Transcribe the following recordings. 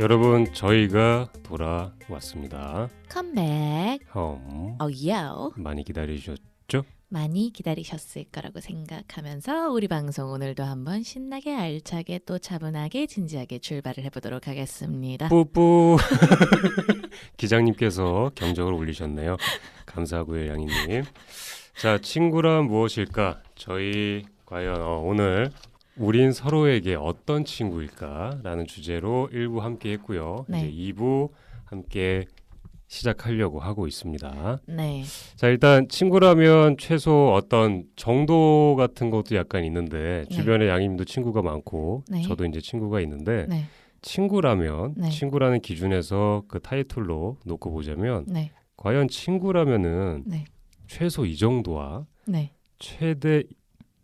여러분, 저희가 돌아왔습니다. 컴백. 홈. 요. 많이 기다리셨죠? 많이 기다리셨을 거라고 생각하면서 우리 방송 오늘도 한번 신나게 알차게 또 차분하게 진지하게 출발을 해보도록 하겠습니다. 뿌뿌. 기장님께서 경적을 울리셨네요. 감사하고요, 양이님. 자, 친구란 무엇일까? 저희 과연 오늘 우린 서로에게 어떤 친구일까라는 주제로 1부 함께 했고요. 네. 이제 2부 함께 시작하려고 하고 있습니다. 네. 자, 일단 친구라면 최소 어떤 정도 같은 것도 약간 있는데 네. 주변에 양님도 친구가 많고 네. 저도 이제 친구가 있는데 네. 친구라면 네. 친구라는 기준에서 그 타이틀로 놓고 보자면 네. 과연 친구라면은 네. 최소 이 정도와 네. 최대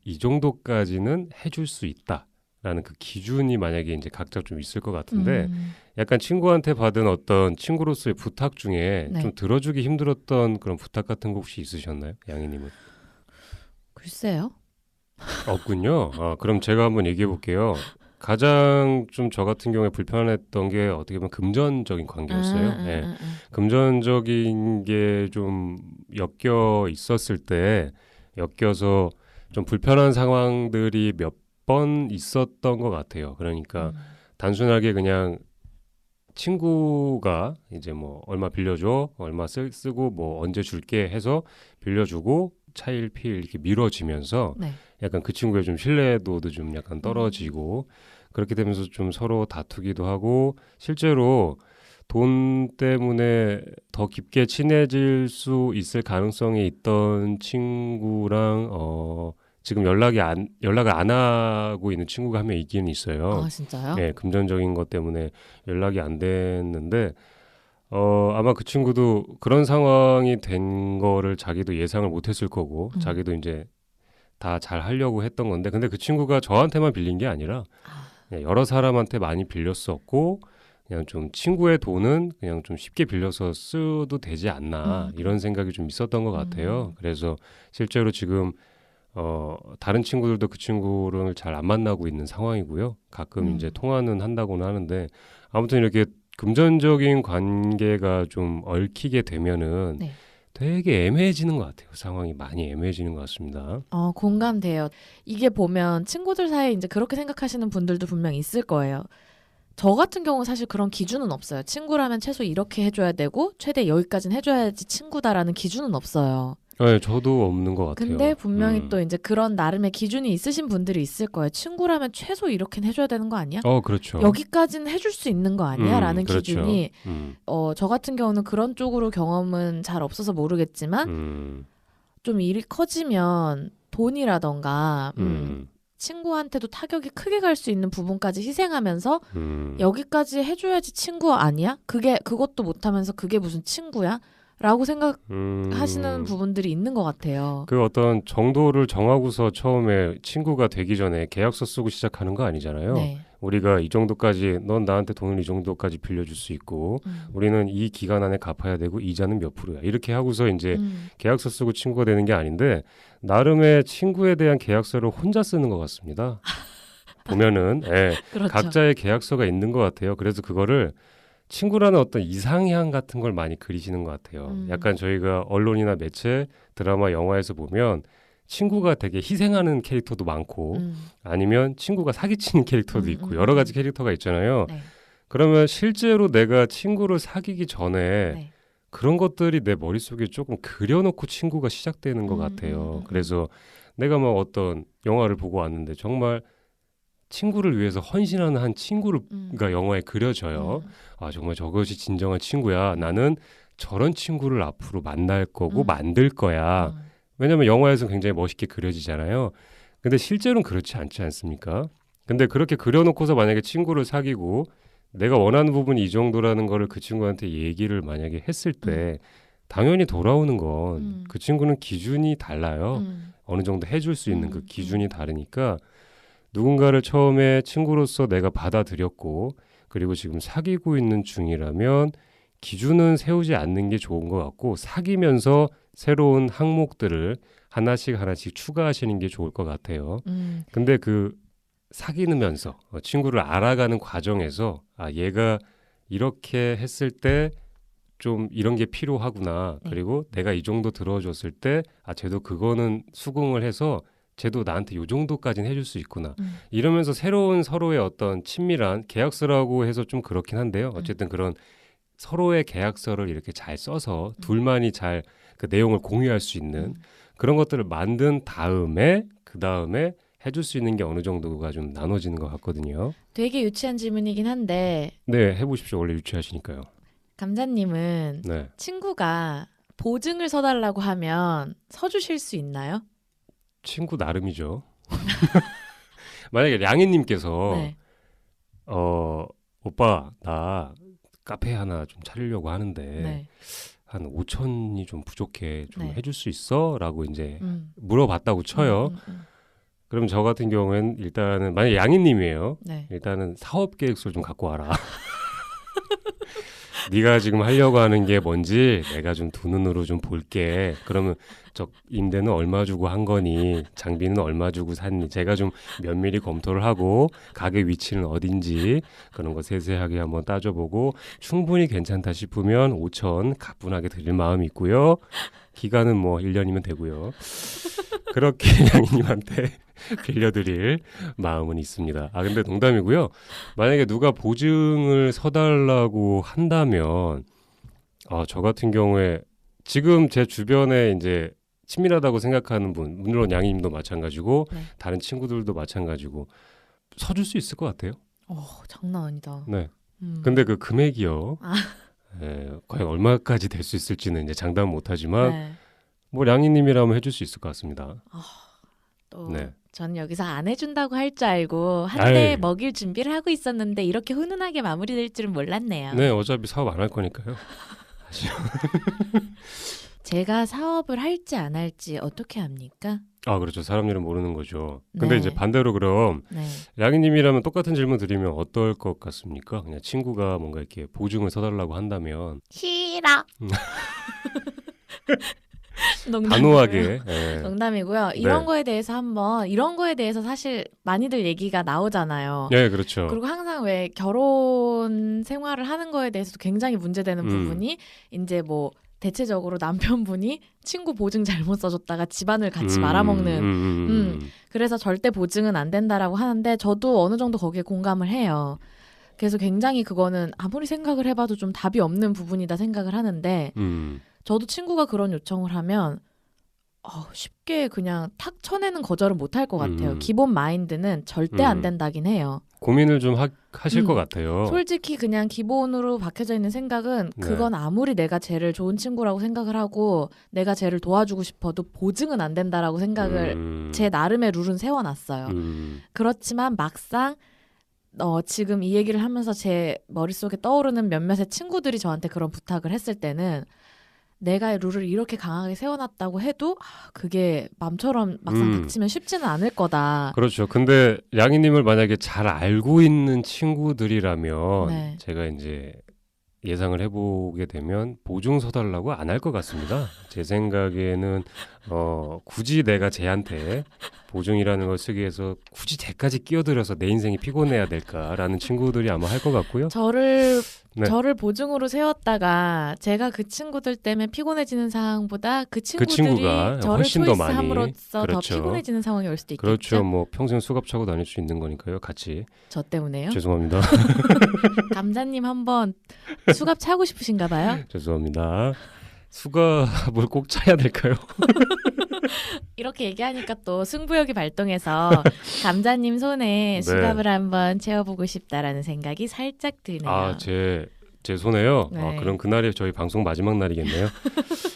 이 정도까지는 해줄 수 있다라는 그 기준이 만약에 이제 각자 좀 있을 것 같은데 약간 친구한테 받은 어떤 친구로서의 부탁 중에 네. 좀 들어주기 힘들었던 그런 부탁 같은 거 혹시 있으셨나요? 양이님은? 글쎄요. 없군요. 그럼 제가 한번 얘기해 볼게요. 가장 좀 저 같은 경우에 불편했던 게 어떻게 보면 금전적인 관계였어요. 예. 금전적인 게 좀 엮여 있었을 때 엮여서 좀 불편한 상황들이 몇 번 있었던 것 같아요. 그러니까 단순하게 그냥 친구가 이제 뭐 얼마 빌려줘, 얼마 쓰고 뭐 언제 줄게 해서 빌려주고 차일피일 이렇게 미뤄지면서 네. 약간 그 친구의 좀 신뢰도도 좀 약간 떨어지고 그렇게 되면서 좀 서로 다투기도 하고 실제로 돈 때문에 더 깊게 친해질 수 있을 가능성이 있던 친구랑 지금 연락을 안 하고 있는 친구가 한 명 있긴 있어요. 아, 진짜요? 네, 금전적인 것 때문에 연락이 안 됐는데 아마 그 친구도 그런 상황이 된 거를 자기도 예상을 못 했을 거고 자기도 이제 다 잘 하려고 했던 건데 근데 그 친구가 저한테만 빌린 게 아니라 그냥 여러 사람한테 많이 빌렸었고 그냥 좀 친구의 돈은 그냥 좀 쉽게 빌려서 써도 되지 않나 이런 생각이 좀 있었던 것 같아요. 그래서 실제로 지금 다른 친구들도 그 친구를 잘 안 만나고 있는 상황이고요. 가끔 이제 통화는 한다고는 하는데 아무튼 이렇게 금전적인 관계가 좀 얽히게 되면은 네. 되게 애매해지는 것 같아요. 상황이 많이 애매해지는 것 같습니다. 공감돼요. 이게 보면 친구들 사이에 이제 그렇게 생각하시는 분들도 분명 있을 거예요. 저 같은 경우는 사실 그런 기준은 없어요. 친구라면 최소 이렇게 해줘야 되고 최대 여기까지는 해줘야지 친구다라는 기준은 없어요. 네, 저도 없는 것 같아요. 근데 분명히 또 이제 그런 나름의 기준이 있으신 분들이 있을 거예요. 친구라면 최소 이렇게는 해줘야 되는 거 아니야? 그렇죠. 여기까지는 해줄 수 있는 거 아니야? 라는 그렇죠. 기준이 저 같은 경우는 그런 쪽으로 경험은 잘 없어서 모르겠지만 좀 일이 커지면 돈이라던가 친구한테도 타격이 크게 갈 수 있는 부분까지 희생하면서 여기까지 해줘야지 친구 아니야? 그것도 못하면서 그게 무슨 친구야? 라고 생각하시는 부분들이 있는 것 같아요. 그 어떤 정도를 정하고서 처음에 친구가 되기 전에 계약서 쓰고 시작하는 거 아니잖아요. 네. 우리가 이 정도까지 넌 나한테 돈을 이 정도까지 빌려줄 수 있고 우리는 이 기간 안에 갚아야 되고 이자는 몇 프로야. 이렇게 하고서 이제 계약서 쓰고 친구가 되는 게 아닌데 나름의 친구에 대한 계약서를 혼자 쓰는 것 같습니다. 보면은 그렇죠. 각자의 계약서가 있는 것 같아요. 그래서 그거를 친구라는 어떤 이상향 같은 걸 많이 그리시는 것 같아요. 약간 저희가 언론이나 매체, 드라마, 영화에서 보면 친구가 되게 희생하는 캐릭터도 많고 아니면 친구가 사기치는 캐릭터도 있고 여러 가지 캐릭터가 있잖아요. 네. 그러면 실제로 내가 친구를 사귀기 전에 네. 그런 것들이 내 머릿속에 조금 그려놓고 친구가 시작되는 것 같아요. 그래서 내가 막 어떤 영화를 보고 왔는데 정말 친구를 위해서 헌신하는 한 친구가 영화에 그려져요. 아, 정말 저것이 진정한 친구야. 나는 저런 친구를 앞으로 만날 거고 만들 거야. 왜냐면 영화에서는 굉장히 멋있게 그려지잖아요. 근데 실제로는 그렇지 않지 않습니까? 근데 그렇게 그려놓고서 만약에 친구를 사귀고 내가 원하는 부분이 이 정도라는 거를 그 친구한테 얘기를 만약에 했을 때 당연히 돌아오는 건 그 친구는 기준이 달라요. 어느 정도 해줄 수 있는 그 기준이 다르니까 누군가를 처음에 친구로서 내가 받아들였고 그리고 지금 사귀고 있는 중이라면 기준은 세우지 않는 게 좋은 것 같고 사귀면서 새로운 항목들을 하나씩 추가하시는 게 좋을 것 같아요. 근데 그 사귀면서 친구를 알아가는 과정에서 얘가 이렇게 했을 때 좀 이런 게 필요하구나. 네. 그리고 내가 이 정도 들어줬을 때 쟤도 그거는 수긍을 해서 쟤도 나한테 요 정도까지는 해줄 수 있구나. 이러면서 새로운 서로의 어떤 친밀한 계약서라고 해서 좀 그렇긴 한데요. 어쨌든 그런 서로의 계약서를 이렇게 잘 써서 둘만이 잘 그 내용을 공유할 수 있는 그런 것들을 만든 다음에 그 다음에 해줄 수 있는 게 어느 정도가 좀 나눠지는 것 같거든요. 되게 유치한 질문이긴 한데 네, 해보십시오. 원래 유치하시니까요. 감자님은 네. 친구가 보증을 서달라고 하면 서주실 수 있나요? 친구 나름이죠. 만약에 량희님께서 네. 오빠 나 카페 하나 좀 차리려고 하는데 네. 한 5천이 좀 부족해 좀 네. 해줄 수 있어? 라고 이제 물어봤다고 쳐요. 그럼 저 같은 경우엔 일단은 만약에 양희님이에요. 네. 일단은 사업 계획서를 좀 갖고 와라. 네가 지금 하려고 하는 게 뭔지 내가 좀 두 눈으로 좀 볼게. 그러면 저 임대는 얼마 주고 한 거니? 장비는 얼마 주고 샀니? 제가 좀 면밀히 검토를 하고 가게 위치는 어딘지 그런 거 세세하게 한번 따져보고 충분히 괜찮다 싶으면 5천 가뿐하게 드릴 마음이 있고요. 기간은 뭐 1년이면 되고요. 그렇게 양이님한테 빌려드릴 마음은 있습니다. 아 근데 농담이고요. 만약에 누가 보증을 서달라고 한다면 저 같은 경우에 지금 제 주변에 이제 친밀하다고 생각하는 분 물론 양이님도 마찬가지고 네. 다른 친구들도 마찬가지고 서줄 수 있을 것 같아요. 장난 아니다. 네. 근데 그 금액이요. 과연 얼마까지 될 수 있을지는 이제 장담은 못하지만 네. 뭐 양이님이라면 해줄 수 있을 것 같습니다. 또 네. 전 여기서 안 해준다고 할 줄 알고 한 대 먹일 준비를 하고 있었는데 이렇게 훈훈하게 마무리될 줄은 몰랐네요. 네, 어차피 사업 안 할 거니까요. 제가 사업을 할지 안 할지 어떻게 합니까? 아, 그렇죠. 사람 일은 모르는 거죠. 근데 네. 이제 반대로 그럼 네. 양희님이라면 똑같은 질문 드리면 어떨 것 같습니까? 그냥 친구가 뭔가 이렇게 보증을 서달라고 한다면 싫어. 단호하게. 네. 농담이고요. 이런 네. 거에 대해서 한번 이런 거에 대해서 사실 많이들 얘기가 나오잖아요. 네, 그렇죠. 그리고 항상 왜 결혼 생활을 하는 거에 대해서도 굉장히 문제되는 부분이 이제 뭐 대체적으로 남편분이 친구 보증 잘못 써줬다가 집안을 같이 말아먹는 그래서 절대 보증은 안 된다라고 하는데 저도 어느 정도 거기에 공감을 해요. 그래서 굉장히 그거는 아무리 생각을 해봐도 좀 답이 없는 부분이다 생각을 하는데 저도 친구가 그런 요청을 하면 쉽게 그냥 탁 쳐내는 거절은 못할 것 같아요. 기본 마인드는 절대 안 된다긴 해요. 고민을 좀 하실 것 같아요. 솔직히 그냥 기본으로 박혀져 있는 생각은 그건 아무리 내가 쟤를 좋은 친구라고 생각을 하고 내가 쟤를 도와주고 싶어도 보증은 안 된다라고 생각을 제 나름의 룰은 세워놨어요. 그렇지만 막상 지금 이 얘기를 하면서 제 머릿속에 떠오르는 몇몇의 친구들이 저한테 그런 부탁을 했을 때는 내가 룰을 이렇게 강하게 세워놨다고 해도 그게 맘처럼 막상 닥치면 쉽지는 않을 거다. 그렇죠. 근데 양희님을 만약에 잘 알고 있는 친구들이라면 네. 제가 이제 예상을 해보게 되면 보증 서달라고 안 할 것 같습니다. 제 생각에는 굳이 내가 쟤한테 보증이라는 걸 쓰기 위해서 굳이 쟤까지 끼어들여서 내 인생이 피곤해야 될까라는 친구들이 아마 할 것 같고요. 저를 보증으로 세웠다가 제가 그 친구들 때문에 피곤해지는 상황보다 그 친구가 저를 훨씬 더 많이 초이스함으로써 그렇죠. 더 피곤해지는 상황이 올 수도 있겠죠. 그렇죠. 뭐 평생 수갑 차고 다닐 수 있는 거니까요. 같이. 저 때문에요? 죄송합니다. 감자님 한번 수갑 차고 싶으신가 봐요? 죄송합니다. 수갑을 꼭 차야 될까요? 이렇게 얘기하니까 또 승부욕이 발동해서 감자님 손에 수갑을 한번 채워보고 싶다라는 생각이 살짝 드네요. 제 손에요? 네. 그럼 그날이 저희 방송 마지막 날이겠네요.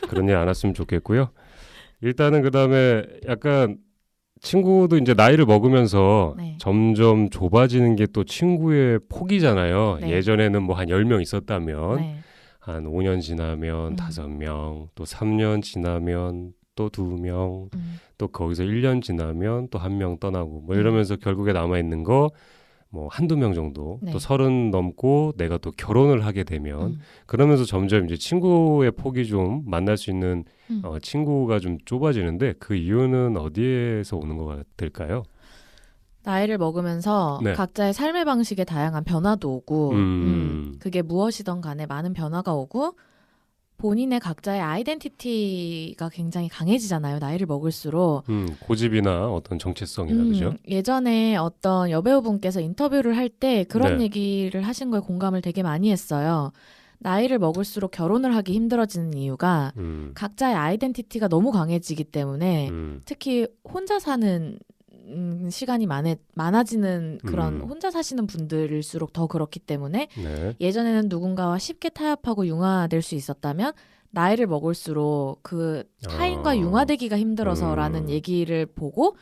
그런 일 안 왔으면 좋겠고요. 일단은 그다음에 약간 친구도 이제 나이를 먹으면서 점점 좁아지는 게 또 친구의 폭이잖아요. 네. 예전에는 뭐 한 10명 있었다면 한 5년 지나면 5명, 또 3년 지나면 또 2명, 또 거기서 1년 지나면 또 1명 떠나고 뭐 이러면서 결국에 남아있는 거 뭐 한두 명 정도 또 30 넘고 내가 또 결혼을 하게 되면 그러면서 점점 이제 친구의 폭이 좀 만날 수 있는 친구가 좀 좁아지는데 그 이유는 어디에서 오는 것 같을까요? 나이를 먹으면서 네. 각자의 삶의 방식에 다양한 변화도 오고 그게 무엇이든 간에 많은 변화가 오고 본인의 각자의 아이덴티티가 굉장히 강해지잖아요. 나이를 먹을수록. 고집이나 어떤 정체성이나 그죠? 예전에 어떤 여배우분께서 인터뷰를 할 때 그런 네. 얘기를 하신 거에 공감을 되게 많이 했어요. 나이를 먹을수록 결혼을 하기 힘들어지는 이유가 각자의 아이덴티티가 너무 강해지기 때문에 특히 혼자 사는 시간이 많아지는 그런 혼자 사시는 분들일수록 더 그렇기 때문에 네. 예전에는 누군가와 쉽게 타협하고 융화될 수 있었다면 나이를 먹을수록 그 타인과 융화되기가 힘들어서라는 얘기를 보고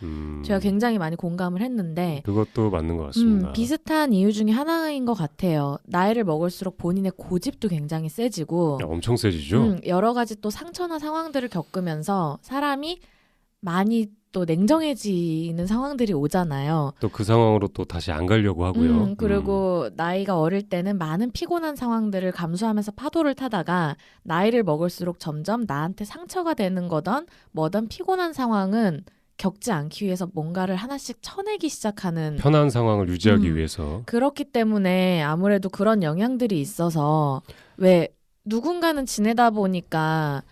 제가 굉장히 많이 공감을 했는데 그것도 맞는 것 같습니다. 비슷한 이유 중에 하나인 것 같아요. 나이를 먹을수록 본인의 고집도 굉장히 세지고 엄청 세지죠? 여러 가지 또 상처나 상황들을 겪으면서 사람이 많이 또 냉정해지는 상황들이 오잖아요. 또 그 상황으로 또 다시 안 가려고 하고요. 그리고 나이가 어릴 때는 많은 피곤한 상황들을 감수하면서 파도를 타다가 나이를 먹을수록 점점 나한테 상처가 되는 거던 뭐든 피곤한 상황은 겪지 않기 위해서 뭔가를 하나씩 쳐내기 시작하는 편한 상황을 유지하기 위해서. 그렇기 때문에 아무래도 그런 영향들이 있어서 왜 누군가는 지내다 보니까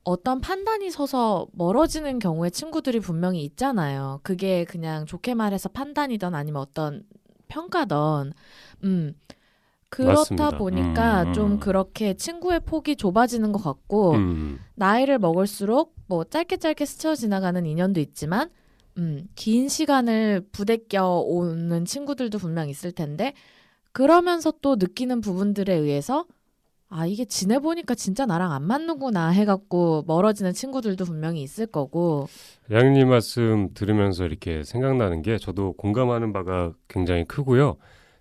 어떤 판단이 서서 멀어지는 경우에 친구들이 분명히 있잖아요. 그게 그냥 좋게 말해서 판단이든 아니면 어떤 평가든. 그렇다 맞습니다. 보니까 좀 그렇게 친구의 폭이 좁아지는 것 같고 나이를 먹을수록 뭐 짧게 스쳐 지나가는 인연도 있지만 긴 시간을 부대껴 오는 친구들도 분명 있을 텐데 그러면서 또 느끼는 부분들에 의해서 아, 이게 지내보니까 진짜 나랑 안 맞는구나 해갖고 멀어지는 친구들도 분명히 있을 거고. 양님 말씀 들으면서 이렇게 생각나는 게 저도 공감하는 바가 굉장히 크고요.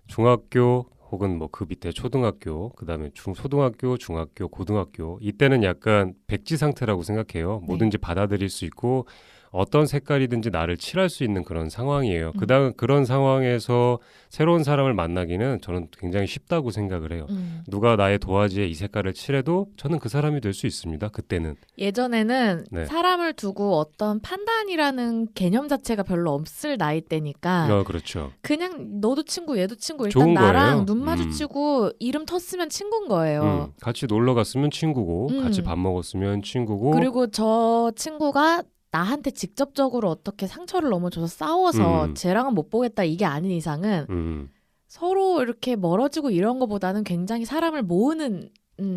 중학교 혹은 뭐 그 밑에 초등학교, 그다음에 초등학교, 중학교, 고등학교 이때는 약간 백지 상태라고 생각해요. 네. 뭐든지 받아들일 수 있고 어떤 색깔이든지 나를 칠할 수 있는 그런 상황이에요. 그다음 그런 상황에서 새로운 사람을 만나기는 저는 굉장히 쉽다고 생각을 해요. 누가 나의 도화지에 이 색깔을 칠해도 저는 그 사람이 될 수 있습니다. 그때는. 예전에는 네. 사람을 두고 어떤 판단이라는 개념 자체가 별로 없을 나이 때니까 그렇죠. 그냥 너도 친구 얘도 친구 일단 좋은 나랑 거예요. 눈 마주치고 이름 텄으면 친구인 거예요. 같이 놀러 갔으면 친구고 같이 밥 먹었으면 친구고 그리고 저 친구가 나한테 직접적으로 어떻게 상처를 너무 줘서 싸워서 쟤랑은 못 보겠다 이게 아닌 이상은 서로 이렇게 멀어지고 이런 거보다는 굉장히 사람을 모으는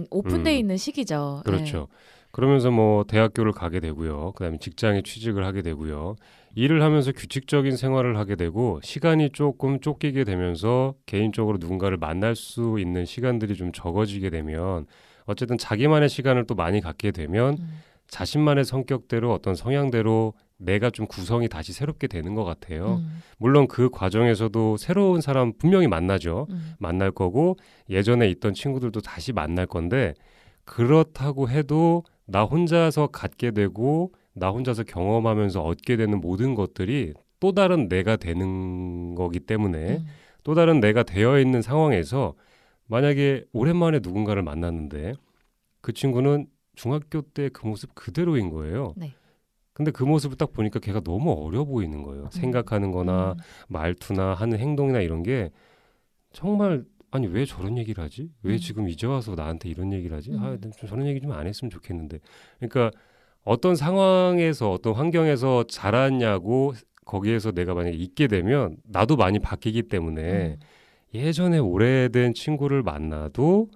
오픈되어 있는 시기죠. 그렇죠. 네. 그러면서 뭐 대학교를 가게 되고요. 그다음에 직장에 취직을 하게 되고요. 일을 하면서 규칙적인 생활을 하게 되고 시간이 조금 쫓기게 되면서 개인적으로 누군가를 만날 수 있는 시간들이 좀 적어지게 되면 어쨌든 자기만의 시간을 또 많이 갖게 되면 자신만의 성격대로 어떤 성향대로 내가 좀 구성이 다시 새롭게 되는 것 같아요. 물론 그 과정에서도 새로운 사람 분명히 만나죠. 만날 거고 예전에 있던 친구들도 다시 만날 건데 그렇다고 해도 나 혼자서 갖게 되고 나 혼자서 경험하면서 얻게 되는 모든 것들이 또 다른 내가 되는 거기 때문에 또 다른 내가 되어 있는 상황에서 만약에 오랜만에 누군가를 만났는데 그 친구는 중학교 때 그 모습 그대로인 거예요. 네. 근데 그 모습을 딱 보니까 걔가 너무 어려 보이는 거예요. 생각하는 거나 말투나 하는 행동이나 이런 게 정말 아니 왜 저런 얘기를 하지? 왜 지금 이제 와서 나한테 이런 얘기를 하지? 좀 저런 얘기 좀 안 했으면 좋겠는데. 그러니까 어떤 상황에서 어떤 환경에서 자랐냐고 거기에서 내가 만약에 있게 되면 나도 많이 바뀌기 때문에 예전에 오래된 친구를 만나도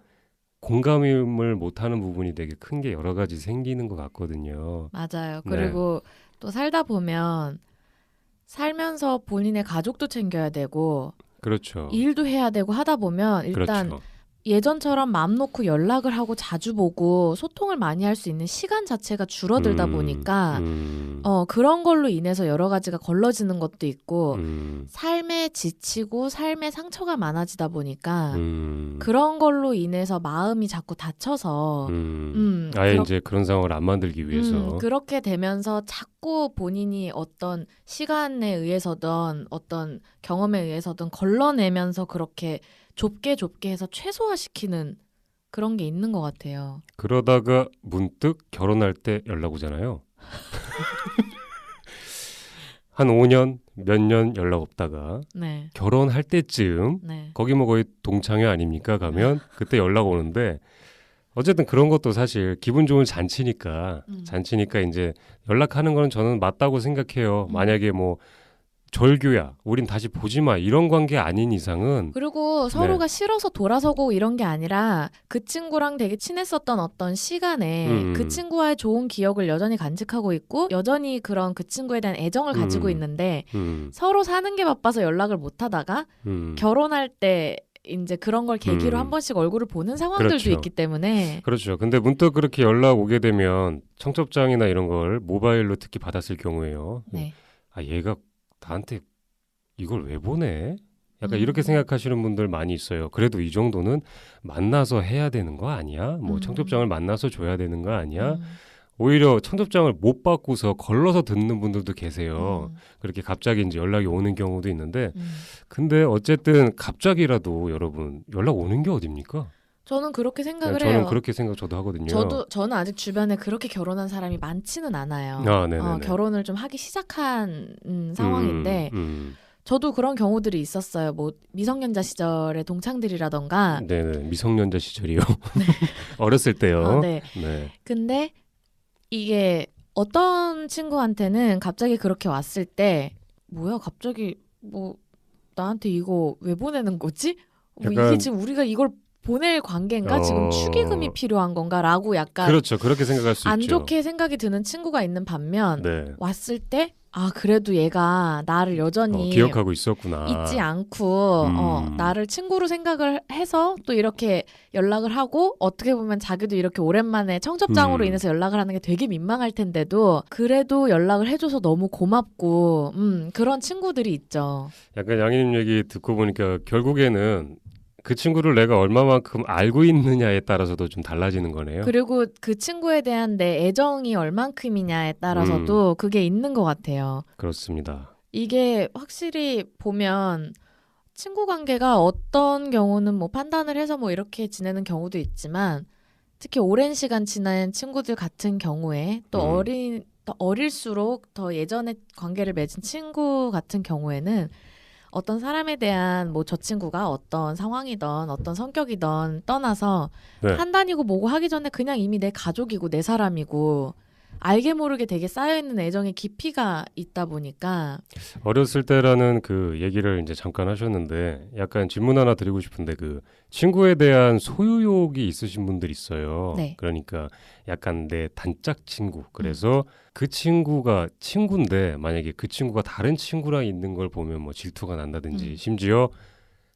공감을 못하는 부분이 되게 큰 게 여러 가지 생기는 것 같거든요. 맞아요. 네. 그리고 또 살다 보면 살면서 본인의 가족도 챙겨야 되고 그렇죠. 일도 해야 되고 하다 보면 일단 그렇죠. 예전처럼 마음 놓고 연락을 하고 자주 보고 소통을 많이 할 수 있는 시간 자체가 줄어들다 보니까 그런 걸로 인해서 여러 가지가 걸러지는 것도 있고 삶에 지치고 삶에 상처가 많아지다 보니까 그런 걸로 인해서 마음이 자꾸 다쳐서 아예 이제 그런 상황을 안 만들기 위해서 그렇게 되면서 자꾸 본인이 어떤 시간에 의해서든 어떤 경험에 의해서든 걸러내면서 그렇게 좁게 해서 최소화시키는 그런 게 있는 것 같아요. 그러다가 문득 결혼할 때 연락 오잖아요. 한 5년 몇 년 연락 없다가 네. 결혼할 때쯤 네. 거기 뭐 거의 동창회 아닙니까? 가면 그때 연락 오는데 어쨌든 그런 것도 사실 기분 좋은 잔치니까 이제 연락하는 거는 저는 맞다고 생각해요. 만약에 뭐 절교야, 우린 다시 보지 마 이런 관계 아닌 이상은 그리고 서로가 싫어서 돌아서고 이런 게 아니라 그 친구랑 되게 친했었던 어떤 시간에 그 친구와의 좋은 기억을 여전히 간직하고 있고 여전히 그런 그 친구에 대한 애정을 가지고 있는데 서로 사는 게 바빠서 연락을 못 하다가 결혼할 때 이제 그런 걸 계기로 한 번씩 얼굴을 보는 상황들도 그렇죠. 있기 때문에 그렇죠. 근데 문득 그렇게 연락 오게 되면 청첩장이나 이런 걸 모바일로 특히 받았을 경우에요. 네. 아 얘가 나한테 이걸 왜 보내? 약간 이렇게 생각하시는 분들 많이 있어요. 그래도 이 정도는 만나서 해야 되는 거 아니야? 뭐 청첩장을 만나서 줘야 되는 거 아니야? 오히려 청첩장을 못 받고서 걸러서 듣는 분들도 계세요. 그렇게 갑자기 이제 연락이 오는 경우도 있는데 근데 어쨌든 갑자기라도 여러분 연락 오는 게 어딥니까? 저는 그렇게 생각을 저는 해요. 그렇게 생각 저도 하거든요. 저는 아직 주변에 그렇게 결혼한 사람이 많지는 않아요. 결혼을 좀 하기 시작한 상황인데 저도 그런 경우들이 있었어요. 뭐 미성년자 시절의 동창들이라던가. 네네, 미성년자 시절이요. 어렸을 때요. 네. 네. 근데 이게 어떤 친구한테는 갑자기 그렇게 왔을 때 뭐야 갑자기 뭐 나한테 이거 왜 보내는 거지? 뭐 이게 지금 우리가 이걸 보낼 관계인가? 지금 축의금이 필요한 건가? 라고 약간 그렇죠. 그렇게 생각할 수 안 있죠. 좋게 생각이 드는 친구가 있는 반면 네. 왔을 때 아 그래도 얘가 나를 여전히 기억하고 있었구나. 잊지 않고 나를 친구로 생각을 해서 또 이렇게 연락을 하고 어떻게 보면 자기도 이렇게 오랜만에 청첩장으로 인해서 연락을 하는 게 되게 민망할 텐데도 그래도 연락을 해줘서 너무 고맙고 그런 친구들이 있죠. 약간 양희님 얘기 듣고 보니까 결국에는 그 친구를 내가 얼마만큼 알고 있느냐에 따라서도 좀 달라지는 거네요. 그리고 그 친구에 대한 내 애정이 얼만큼이냐에 따라서도 그게 있는 것 같아요. 그렇습니다. 이게 확실히 보면 친구 관계가 어떤 경우는 뭐 판단을 해서 뭐 이렇게 지내는 경우도 있지만 특히 오랜 시간 지낸 친구들 같은 경우에 또 더 어릴수록 더 예전에 관계를 맺은 친구 같은 경우에는 어떤 사람에 대한 뭐 저 친구가 어떤 상황이든 어떤 성격이든 떠나서 판단이고 뭐고 하기 전에 그냥 이미 내 가족이고 내 사람이고 알게 모르게 되게 쌓여있는 애정의 깊이가 있다 보니까 어렸을 때라는 그 얘기를 이제 잠깐 하셨는데 약간 질문 하나 드리고 싶은데 그 친구에 대한 소유욕이 있으신 분들 있어요. 네. 그러니까 약간 내 단짝 친구. 그래서 그 친구가 친구인데 만약에 그 친구가 다른 친구랑 있는 걸 보면 뭐 질투가 난다든지 심지어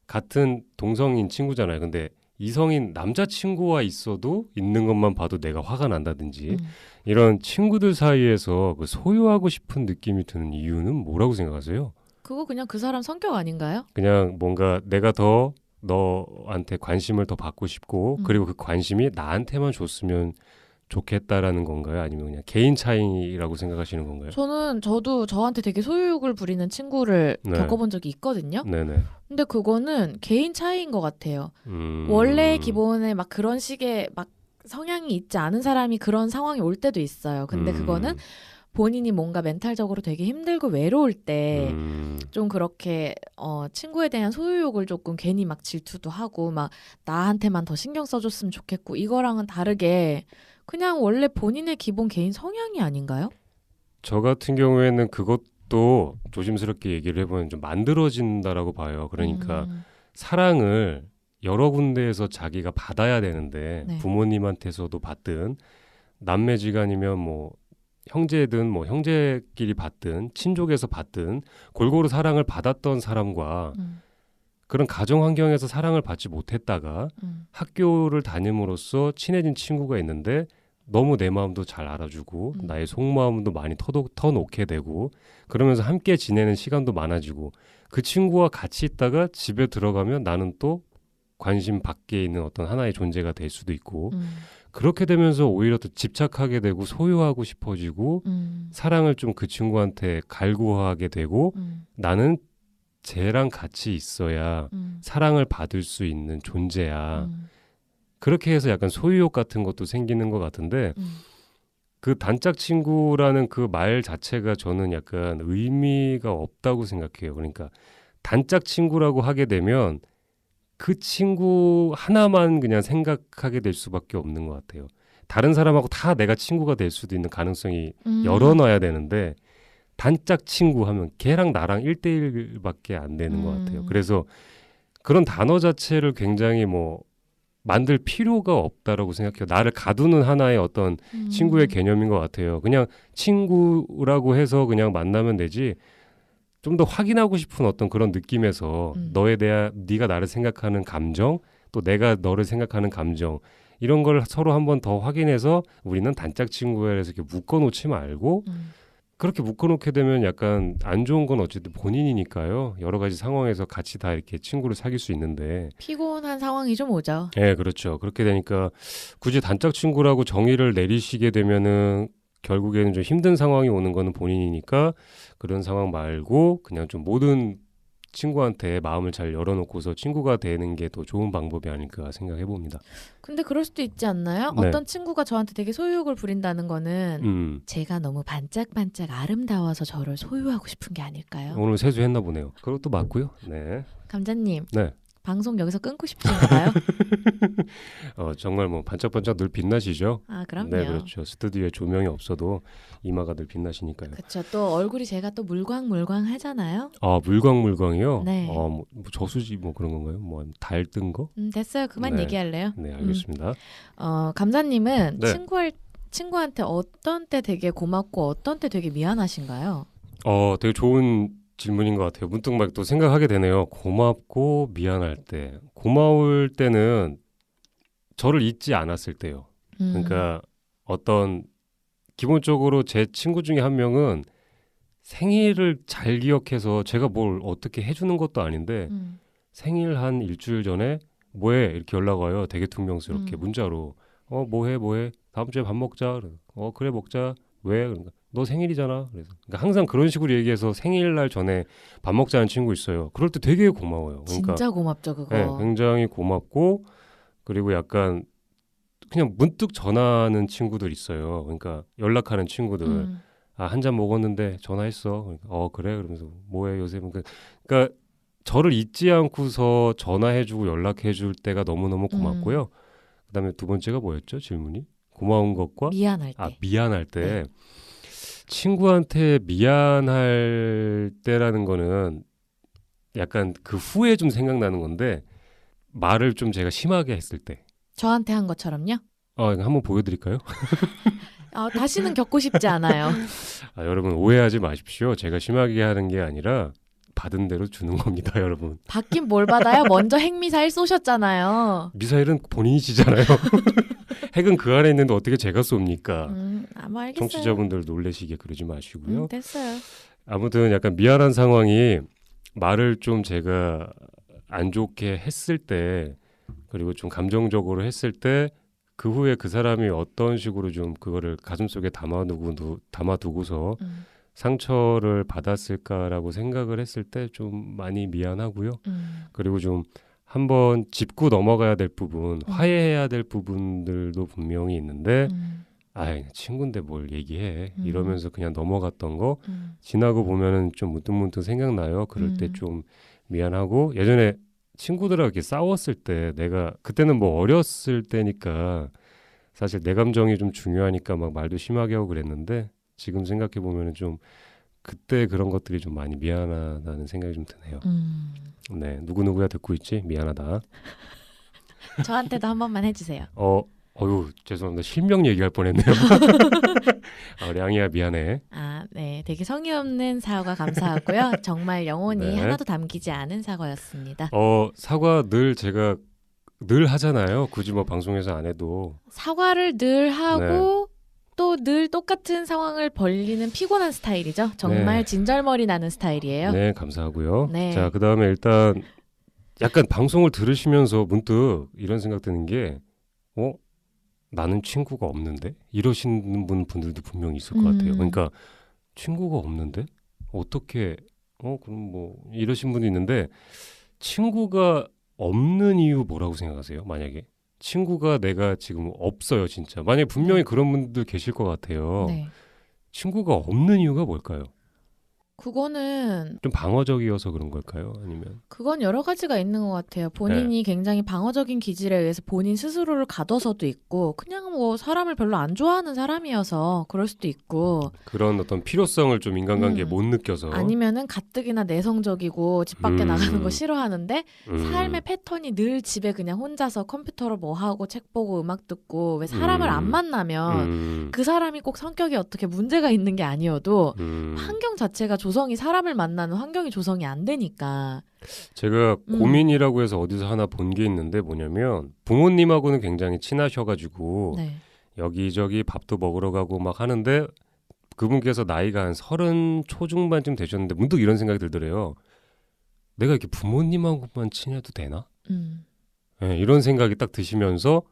같은 동성인 친구잖아요. 근데 이성인 남자친구와 있어도 있는 것만 봐도 내가 화가 난다든지 이런 친구들 사이에서 그 소유하고 싶은 느낌이 드는 이유는 뭐라고 생각하세요? 그거 그냥 그 사람 성격 아닌가요? 그냥 뭔가 내가 더 너한테 관심을 더 받고 싶고 그리고 그 관심이 나한테만 줬으면 좋겠다라는 건가요? 아니면 그냥 개인 차이라고 생각하시는 건가요? 저도 저한테 되게 소유욕을 부리는 친구를 겪어본 적이 있거든요. 네네. 근데 그거는 개인 차이인 것 같아요. 원래 기본에 막 그런 식의 막 성향이 있지 않은 사람이 그런 상황이 올 때도 있어요. 근데 그거는 본인이 뭔가 멘탈적으로 되게 힘들고 외로울 때 좀 그렇게 친구에 대한 소유욕을 조금 괜히 막 질투도 하고 막 나한테만 더 신경 써줬으면 좋겠고 이거랑은 다르게 그냥 원래 본인의 기본 개인 성향이 아닌가요? 저 같은 경우에는 그것도 조심스럽게 얘기를 해보면 좀 만들어진다라고 봐요. 그러니까 사랑을 여러 군데에서 자기가 받아야 되는데 네. 부모님한테서도 받든 남매지간이면 뭐 형제든 뭐 형제끼리 받든 친족에서 받든 골고루 사랑을 받았던 사람과 그런 가정 환경에서 사랑을 받지 못했다가 학교를 다님으로써 친해진 친구가 있는데 너무 내 마음도 잘 알아주고 나의 속마음도 많이 터놓게 되고 그러면서 함께 지내는 시간도 많아지고 그 친구와 같이 있다가 집에 들어가면 나는 또 관심 밖에 있는 어떤 하나의 존재가 될 수도 있고 그렇게 되면서 오히려 더 집착하게 되고 소유하고 싶어지고 사랑을 좀 그 친구한테 갈구하게 되고 나는 쟤랑 같이 있어야 사랑을 받을 수 있는 존재야. 그렇게 해서 약간 소유욕 같은 것도 생기는 것 같은데 그 단짝 친구라는 그 말 자체가 저는 약간 의미가 없다고 생각해요. 그러니까 단짝 친구라고 하게 되면 그 친구 하나만 그냥 생각하게 될 수밖에 없는 것 같아요. 다른 사람하고 다 내가 친구가 될 수도 있는 가능성이 열어놔야 되는데 단짝 친구 하면 걔랑 나랑 1대1밖에 안 되는 것 같아요. 그래서 그런 단어 자체를 굉장히 뭐 만들 필요가 없다라고 생각해요. 나를 가두는 하나의 어떤 친구의 개념인 것 같아요. 그냥 친구라고 해서 그냥 만나면 되지 좀 더 확인하고 싶은 어떤 그런 느낌에서 너에 대한 네가 나를 생각하는 감정 또 내가 너를 생각하는 감정 이런 걸 서로 한번 더 확인해서 우리는 단짝 친구야 해서 이렇게 묶어놓지 말고 그렇게 묶어놓게 되면 약간 안 좋은 건 어쨌든 본인이니까요. 여러 가지 상황에서 같이 다 이렇게 친구를 사귈 수 있는데 피곤한 상황이 좀 오죠. 네, 그렇죠. 그렇게 되니까 굳이 단짝 친구라고 정의를 내리시게 되면은 결국에는 좀 힘든 상황이 오는 거는 본인이니까 그런 상황 말고 그냥 좀 모든 친구한테 마음을 잘 열어놓고서 친구가 되는 게 더 좋은 방법이 아닐까 생각해 봅니다. 근데 그럴 수도 있지 않나요? 네. 어떤 친구가 저한테 되게 소유욕을 부린다는 거는 제가 너무 반짝반짝 아름다워서 저를 소유하고 싶은 게 아닐까요? 오늘 세수했나 보네요. 그것도 맞고요. 네. 감자님. 네. 방송 여기서 끊고 싶으신가요? 정말 뭐 반짝반짝 늘 빛나시죠? 아, 그럼요. 네, 그렇죠. 스튜디오에 조명이 없어도 이마가 늘 빛나시니까요. 그렇죠. 또 얼굴이 제가 또 물광물광 하잖아요. 아, 물광물광이요? 네. 뭐 저수지 뭐 그런 건가요? 뭐 달 뜬 거? 됐어요. 그만 네. 얘기할래요? 네, 알겠습니다. 감자님은 네. 친구한테 어떤 때 되게 고맙고 어떤 때 되게 미안하신가요? 되게 좋은 질문인 것 같아요. 문득 막 또 생각하게 되네요. 고맙고 미안할 때. 고마울 때는 저를 잊지 않았을 때요. 그러니까 어떤 기본적으로 제 친구 중에 한 명은 생일을 잘 기억해서 제가 뭘 어떻게 해주는 것도 아닌데 생일 한 일주일 전에 뭐해? 이렇게 연락 와요. 되게 퉁명스럽게 문자로. 뭐해? 다음 주에 밥 먹자. 그래 먹자. 왜? 그러니까 너 생일이잖아. 그래서 그러니까 항상 그런 식으로 얘기해서 생일날 전에 밥 먹자는 친구 있어요. 그럴 때 되게 고마워요. 그러니까, 진짜 고맙죠 그거. 네, 굉장히 고맙고 그리고 약간 그냥 문득 전화하는 친구들 있어요. 그러니까 연락하는 친구들. 한 잔 먹었는데 전화했어. 그러니까, 그래? 그러면서 뭐해 요새? 그러니까 저를 잊지 않고서 전화해주고 연락해줄 때가 너무너무 고맙고요. 그다음에 두 번째가 뭐였죠? 질문이? 고마운 것과 미안할 때. 미안할 때. 네. 친구한테 미안할 때라는 거는 약간 그 후에 좀 생각나는 건데 말을 좀 제가 심하게 했을 때. 저한테 한 것처럼요? 한번 보여드릴까요? 다시는 겪고 싶지 않아요. 여러분 오해하지 마십시오. 제가 심하게 하는 게 아니라 받은 대로 주는 겁니다, 여러분. 받긴 뭘 받아요? 먼저 핵미사일 쏘셨잖아요. 미사일은 본인이 지잖아요. 핵은 그 안에 있는데 어떻게 제가 쏩니까? 아마 알겠어요. 청취자분들 놀래시게 그러지 마시고요. 됐어요. 아무튼 약간 미안한 상황이 말을 좀 제가 안 좋게 했을 때 그리고 좀 감정적으로 했을 때 그 후에 그 사람이 어떤 식으로 좀 그거를 가슴속에 담아두고서 상처를 받았을까라고 생각을 했을 때 좀 많이 미안하고요. 그리고 좀 한번 짚고 넘어가야 될 부분, 화해해야 될 부분들도 분명히 있는데 친구인데 뭘 얘기해 이러면서 그냥 넘어갔던 거 지나고 보면은 좀 문득문득 생각나요. 그럴 때 좀 미안하고 예전에 친구들하고 이렇게 싸웠을 때 내가 그때는 뭐 어렸을 때니까 사실 내 감정이 좀 중요하니까 막 말도 심하게 하고 그랬는데 지금 생각해 보면은 좀 그때 그런 것들이 좀 많이 미안하다는 생각이 좀 드네요. 네, 누구누구야 듣고 있지? 미안하다. 저한테도 한 번만 해주세요. 죄송합니다. 실명 얘기할 뻔했네요. 량이야 미안해. 네, 되게 성의 없는 사과 감사하고요. 정말 영혼이 네. 하나도 담기지 않은 사과였습니다. 사과 늘 하잖아요. 굳이 뭐 방송에서 안 해도 사과를 늘 하고 또 늘 똑같은 상황을 벌리는 피곤한 스타일이죠. 정말 진절머리 나는 스타일이에요. 네, 감사하고요. 네. 자, 그다음에 일단 약간 방송을 들으시면서 문득 이런 생각 드는 게 나는 친구가 없는데? 이러시는 분들도 분명히 있을 것 같아요. 그러니까 친구가 없는데? 어떻게 그럼 뭐 이러신 분도 있는데 친구가 없는 이유 뭐라고 생각하세요? 만약에 친구가 내가 지금 없어요, 진짜. 만약에 분명히 그런 분들 계실 것 같아요. 네. 친구가 없는 이유가 뭘까요? 그거는 좀 방어적이어서 그런 걸까요? 아니면 그건 여러 가지가 있는 것 같아요. 본인이 굉장히 방어적인 기질에 의해서 본인 스스로를 가둬서도 있고 그냥 뭐 사람을 별로 안 좋아하는 사람이어서 그럴 수도 있고 그런 어떤 필요성을 좀 인간관계에 못 느껴서 아니면은 가뜩이나 내성적이고 집 밖에 나가는 거 싫어하는데 삶의 패턴이 늘 집에 그냥 혼자서 컴퓨터로 뭐 하고 책 보고 음악 듣고 왜 사람을 안 만나면 그 사람이 꼭 성격이 어떻게 문제가 있는 게 아니어도 환경 자체가 조성이 사람을 만나는 환경이 조성이 안 되니까. 제가 고민이라고 해서 어디서 하나 본 게 있는데 뭐냐면 부모님하고는 굉장히 친하셔가지고 네. 여기저기 밥도 먹으러 가고 막 하는데 그분께서 나이가 한 30 초중반쯤 되셨는데 문득 이런 생각이 들더래요. 내가 이렇게 부모님하고만 친해도 되나? 네, 이런 생각이 딱 드시면서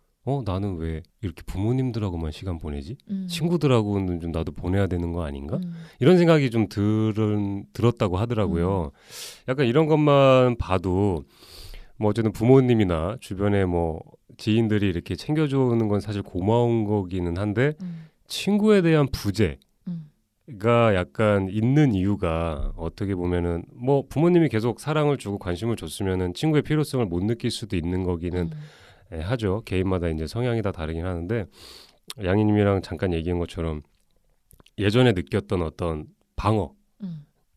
나는 왜 이렇게 부모님들하고만 시간 보내지? 친구들하고는 좀 나도 보내야 되는 거 아닌가? 이런 생각이 좀 들었다고 하더라고요. 약간 이런 것만 봐도 뭐 어쨌든 부모님이나 주변에 뭐 지인들이 이렇게 챙겨주는 건 사실 고마운 거기는 한데 친구에 대한 부재가 약간 있는 이유가 어떻게 보면은 뭐 부모님이 계속 사랑을 주고 관심을 줬으면은 친구의 필요성을 못 느낄 수도 있는 거기는 하죠. 개인마다 이제 성향이 다 다르긴 하는데 양희님이랑 잠깐 얘기한 것처럼 예전에 느꼈던 어떤 방어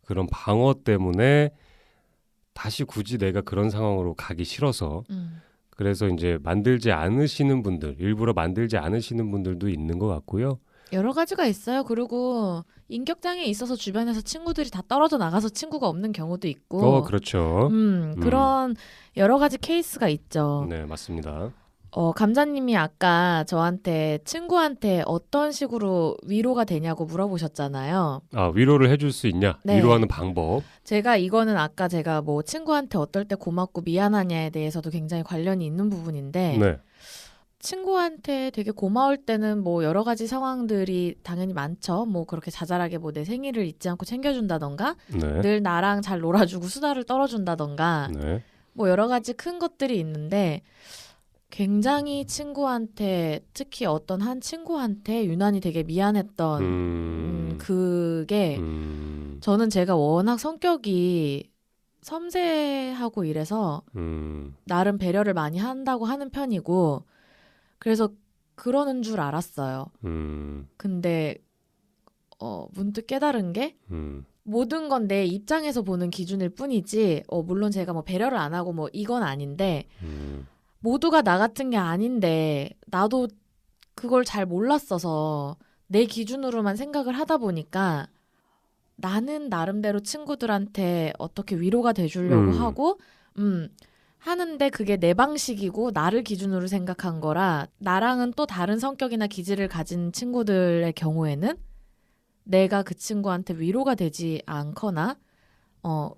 그런 방어 때문에 다시 굳이 내가 그런 상황으로 가기 싫어서 그래서 이제 만들지 않으시는 분들 일부러 만들지 않으시는 분들도 있는 것 같고요. 여러 가지가 있어요. 그리고 인격장애 있어서 주변에서 친구들이 다 떨어져 나가서 친구가 없는 경우도 있고. 그렇죠. 그런 여러 가지 케이스가 있죠. 네, 맞습니다. 감자님이 아까 저한테 친구한테 어떤 식으로 위로가 되냐고 물어보셨잖아요. 위로를 해줄 수 있냐? 네. 위로하는 방법. 제가 이거는 아까 제가 뭐 친구한테 어떨 때 고맙고 미안하냐에 대해서도 굉장히 관련이 있는 부분인데 네. 친구한테 되게 고마울 때는 뭐 여러 가지 상황들이 당연히 많죠. 뭐 그렇게 자잘하게 뭐 내 생일을 잊지 않고 챙겨준다던가 네. 늘 나랑 잘 놀아주고 수다를 떨어준다던가 네. 뭐 여러 가지 큰 것들이 있는데 굉장히 친구한테 특히 어떤 한 친구한테 유난히 되게 미안했던 그게 저는 제가 워낙 성격이 섬세하고 이래서 나름 배려를 많이 한다고 하는 편이고 그래서 그러는 줄 알았어요. 근데 문득 깨달은 게 모든 건 내 입장에서 보는 기준일 뿐이지 물론 제가 뭐 배려를 안 하고 뭐 이건 아닌데 모두가 나 같은 게 아닌데 나도 그걸 잘 몰랐어서 내 기준으로만 생각을 하다 보니까 나는 나름대로 친구들한테 어떻게 위로가 돼주려고 하고 하는데 그게 내 방식이고 나를 기준으로 생각한 거라 나랑은 또 다른 성격이나 기질을 가진 친구들의 경우에는 내가 그 친구한테 위로가 되지 않거나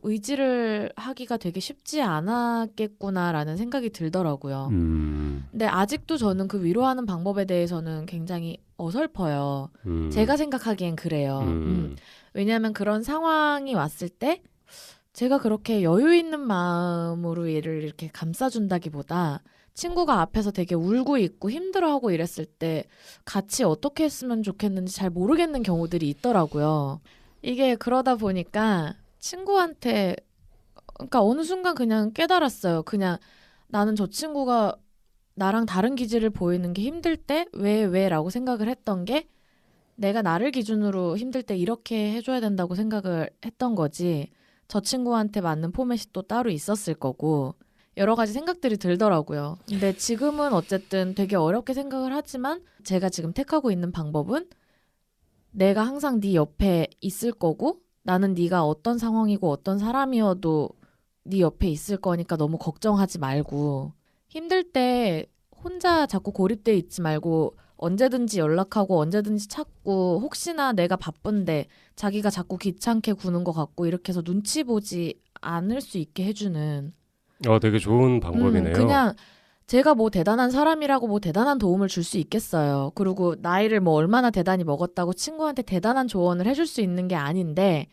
의지를 하기가 되게 쉽지 않았겠구나라는 생각이 들더라고요. 근데 아직도 저는 그 위로하는 방법에 대해서는 굉장히 어설퍼요. 제가 생각하기엔 그래요. 왜냐하면 그런 상황이 왔을 때 제가 그렇게 여유 있는 마음으로 얘를 이렇게 감싸준다기보다 친구가 앞에서 되게 울고 있고 힘들어하고 이랬을 때 같이 어떻게 했으면 좋겠는지 잘 모르겠는 경우들이 있더라고요. 이게 그러다 보니까 친구한테 그러니까 어느 순간 그냥 깨달았어요. 그냥 나는 저 친구가 나랑 다른 기질을 보이는 게 힘들 때 왜라고 생각을 했던 게 내가 나를 기준으로 힘들 때 이렇게 해줘야 된다고 생각을 했던 거지 저 친구한테 맞는 포맷이 또 따로 있었을 거고 여러 가지 생각들이 들더라고요. 근데 지금은 어쨌든 되게 어렵게 생각을 하지만 제가 지금 택하고 있는 방법은 내가 항상 네 옆에 있을 거고 나는 네가 어떤 상황이고 어떤 사람이어도 네 옆에 있을 거니까 너무 걱정하지 말고 힘들 때 혼자 자꾸 고립돼 있지 말고 언제든지 연락하고 언제든지 찾고 혹시나 내가 바쁜데 자기가 자꾸 귀찮게 구는 것 같고 이렇게 해서 눈치 보지 않을 수 있게 해주는 되게 좋은 방법이네요. 그냥 제가 뭐 대단한 사람이라고 뭐 대단한 도움을 줄 수 있겠어요. 그리고 나이를 뭐 얼마나 대단히 먹었다고 친구한테 대단한 조언을 해줄 수 있는 게 아닌데